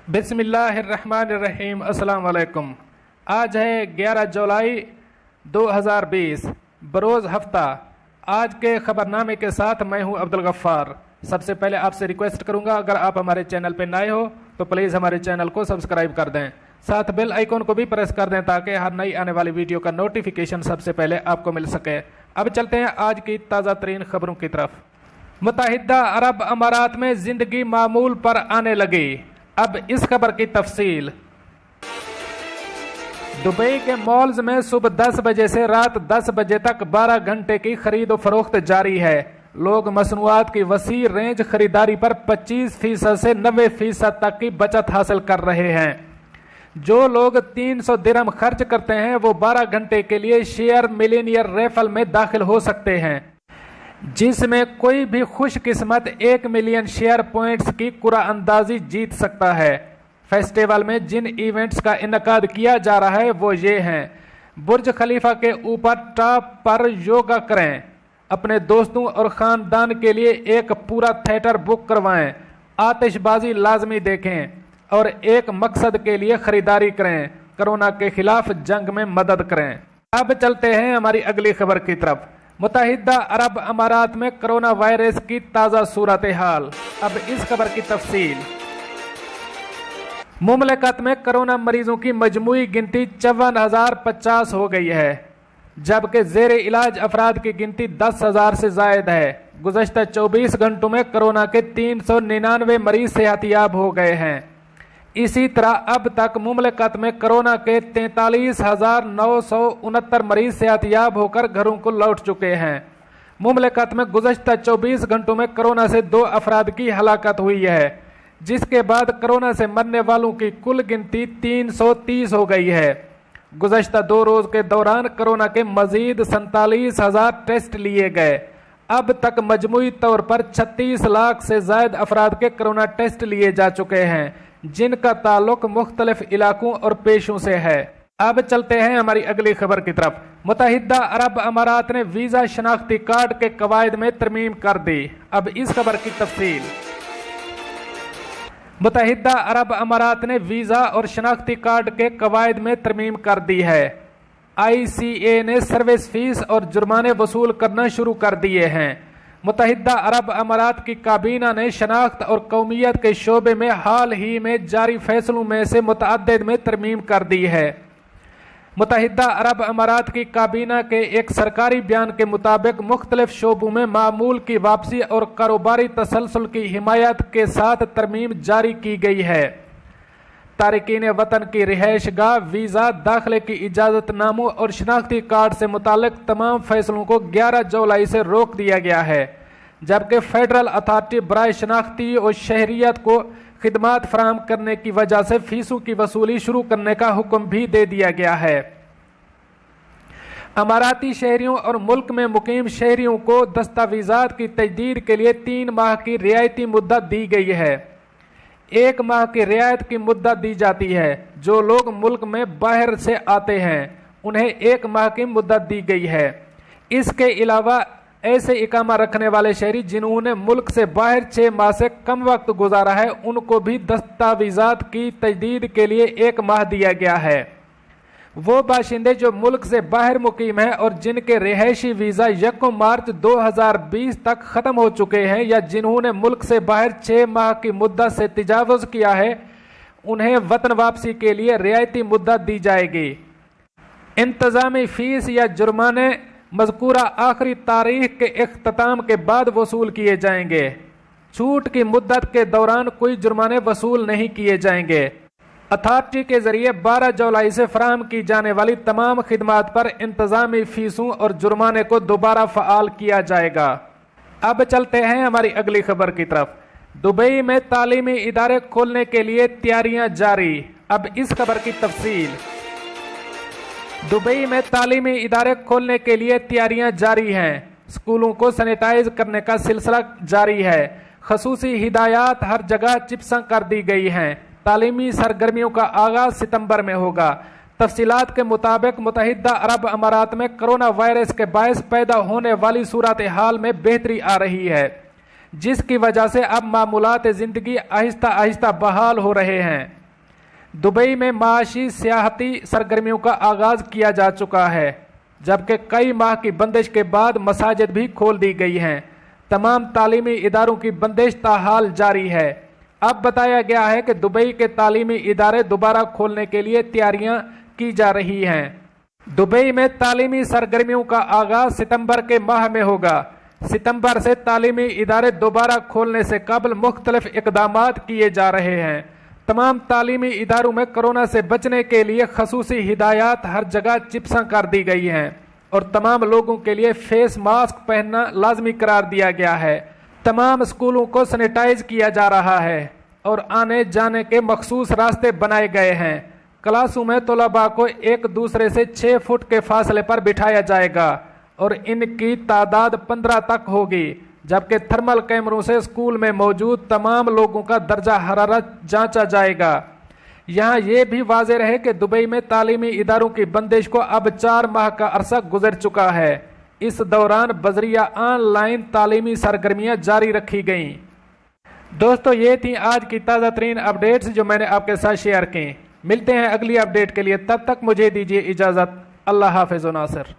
बिस्मिल्लाहिर्रहमानिर्रहीम। अस्सलाम वालेकुम। आज है 11 जुलाई 2020 बरोज़ हफ्ता। आज के खबरनामे के साथ मैं हूं अब्दुल गफ्फार। सबसे पहले आपसे रिक्वेस्ट करूंगा, अगर आप हमारे चैनल पर नए हो तो प्लीज़ हमारे चैनल को सब्सक्राइब कर दें, साथ बेल आइकॉन को भी प्रेस कर दें ताकि हर नई आने वाली वीडियो का नोटिफिकेशन सबसे पहले आपको मिल सके। अब चलते हैं आज की ताज़ा तरीन खबरों की तरफ। मुत्तहिदा अरब अमारात में जिंदगी मामूल पर आने लगी। अब इस खबर की तफसील। दुबई के मॉल्स में सुबह 10 बजे से रात 10 बजे तक 12 घंटे की खरीद और फरोख्त जारी है। लोग मसनूआत की वसी रेंज खरीदारी पर 25% से 90% तक की बचत हासिल कर रहे हैं। जो लोग 300 दिरहम खर्च करते हैं वो 12 घंटे के लिए शेयर मिलीनियर रेफल में दाखिल हो सकते हैं, जिसमें कोई भी खुशकिस्मत 1 मिलियन शेयर पॉइंट्स की कुराअंदाजी जीत सकता है। फेस्टिवल में जिन इवेंट्स का इनकाद किया जा रहा है वो ये हैं: बुर्ज खलीफा के ऊपर टॉप पर योगा करें, अपने दोस्तों और ख़ानदान के लिए एक पूरा थिएटर बुक करवाएं, आतिशबाजी लाजमी देखें और एक मकसद के लिए ख़रीदारी करें, कोरोना के खिलाफ जंग में मदद करें। अब चलते हैं हमारी अगली खबर की तरफ। मुत्तहिदा अरब अमारात में कोरोना वायरस की ताज़ा सूरत हाल। अब इस खबर की तफसील। मुमलकत में कोरोना मरीजों की मजमूई गिनती 54,050 हो गई है, जबकि ज़ेर इलाज अफराद की गिनती 10,000 से ज़ायद है। गुज़श्ता 24 घंटों में कोरोना के 399 मरीज सेहतियाब हो गए हैं। इसी तरह अब तक मुमलकत में कोरोना के 43,969 मरीज सेहतियाब होकर घरों को लौट चुके हैं। मुमलकत में गुज़श्ता 24 घंटों में कोरोना से 2 अफराद की हलाकत हुई है, जिसके बाद कोरोना से मरने वालों की कुल गिनती 330 हो गई है। गुज़श्ता 2 रोज़ के दौरान कोरोना के मजीद 47,000 टेस्ट लिए गए। अब तक मजमूई तौर पर 36 लाख से ज़ायद अफराद के कोरोना टेस्ट लिए जा चुके हैं, जिनका ताल्लुक मुख्तलिफ इलाकों और पेशों से है। अब चलते हैं हमारी अगली खबर की तरफ। मुत्तहिदा अरब अमारात ने वीज़ा शनाख्ती कार्ड के कवायद में तरमीम कर दी। अब इस खबर की तफसील। मुत्तहिदा अरब अमारात ने वीज़ा और शनाख्ती कार्ड के कवायद में तरमीम कर दी है। ICA ने सर्विस फीस और जुर्माने वसूल करना शुरू कर दिए हैं। मुत्तहिदा अरब अमारात की काबीना ने शनाख्त और कौमियत के शोबे में हाल ही में जारी फैसलों में से मुतअद्दिद में तरमीम कर दी है। मुत्तहिदा अरब अमारात की काबीना के एक सरकारी बयान के मुताबिक मुख्तलिफ शोबों में मामूल की वापसी और कारोबारी तसलसल की हिमायत के साथ तरमीम जारी की गई है। तारिकीन वतन की रिहाइश गाह, वीज़ा, दाखिले की इजाज़तनामों और शनाख्ती कार्ड से मुतालिक तमाम फैसलों को 11 जुलाई से रोक दिया गया है, जबकि फेडरल अथॉरिटी बराए शनाख्ती और शहरियत को खिदमात फराहम करने की वजह से फीसों की वसूली शुरू करने का हुक्म भी दे दिया गया है। अमाराती शहरियों और मुल्क में मुकीम शहरियों को दस्तावेज़ात की तजदीद के लिए 3 माह की रियायती मुद्दत दी गई है। 1 माह की रियायत की मुद्दत दी जाती है। जो लोग मुल्क में बाहर से आते हैं उन्हें 1 माह की मुद्दत दी गई है। इसके अलावा ऐसे इकामा रखने वाले शहरी जिन्होंने मुल्क से बाहर 6 माह से कम वक्त गुजारा है, उनको भी दस्तावेज़ात की तजदीद के लिए 1 माह दिया गया है। वो बाशिंदे जो मुल्क से बाहर मुकीम हैं और जिनके रिहायशी वीज़ा 1 मार्च 2020 तक ख़त्म हो चुके हैं या जिन्होंने मुल्क से बाहर 6 माह की मुद्दत से तजावुज़ किया है, उन्हें वतन वापसी के लिए रियायती मुद्दत दी जाएगी। इंतज़ामी फ़ीस या जुर्माने मज़कूरा आखिरी तारीख के इख्तिताम के बाद वसूल किए जाएंगे। छूट की मुद्दत के दौरान कोई जुर्माने वसूल नहीं किए जाएंगे। अथॉरिटी के जरिए 12 जुलाई से फराहम की जाने वाली तमाम खिदमात पर इंतज़ामी फीसों और जुर्माने को दोबारा फ़आल किया जाएगा। अब चलते हैं हमारी अगली खबर की तरफ। दुबई में तालीमी इदारे खोलने के लिए तैयारियां जारी। अब इस खबर की तफसील। दुबई में तालीमी इदारे खोलने के लिए तैयारियां जारी हैं। स्कूलों को सैनिटाइज करने का सिलसिला जारी है। खसूसी हिदायत हर जगह चिप्सा कर दी गई हैं। तालीमी सरगर्मियों का आगाज सितंबर में होगा। तफसीलात के मुताबिक मुत्तहिदा अरब अमारात में कोरोना वायरस के बायस पैदा होने वाली सूरत हाल में बेहतरी आ रही है, जिसकी वजह से अब मामूलात ज़िंदगी आहिस्ता आहिस्ता बहाल हो रहे हैं। दुबई में माशी सियाहती सरगर्मियों का आगाज़ किया जा चुका है, जबकि कई माह की बंदिश के बाद मसाजिद भी खोल दी गई हैं। तमाम तालीमी इदारों की बंदिश ताहाल जारी है। अब बताया गया है कि दुबई के तालीमी इदारे दोबारा खोलने के लिए तैयारियां की जा रही हैं। दुबई में तालीमी सरगर्मियों का आगाज सितंबर के माह में होगा। सितंबर से तालीमी इदारे दोबारा खोलने से कबल मुख्तलिफ इकदामात किए जा रहे हैं। तमाम तालीमी इदारों में कोरोना से बचने के लिए खसूसी हिदायत हर जगह चिप्सां कर दी गई हैं और तमाम लोगों के लिए फेस मास्क पहनना लाजमी करार दिया गया है। तमाम स्कूलों को सैनिटाइज किया जा रहा है और आने जाने के मखसूस रास्ते बनाए गए हैं। क्लासों में तलबा को एक दूसरे से 6 फुट के फासले पर बिठाया जाएगा और इनकी तादाद 15 तक होगी, जबकि थर्मल कैमरों से स्कूल में मौजूद तमाम लोगों का दर्जा हरारत जांचा जाएगा। यहाँ ये भी वाज़ेह रहे कि दुबई में तालीमी इदारों की बंदिश को अब 4 माह का अरसा गुजर चुका है। इस दौरान बजरिया ऑनलाइन तालीमी सरगर्मियाँ जारी रखी गईं। दोस्तों, ये थी आज की ताज़ा तरीन अपडेट्स जो मैंने आपके साथ शेयर की। मिलते हैं अगली अपडेट के लिए, तब तक मुझे दीजिए इजाज़त। अल्लाह हाफ़िज़ व नासिर।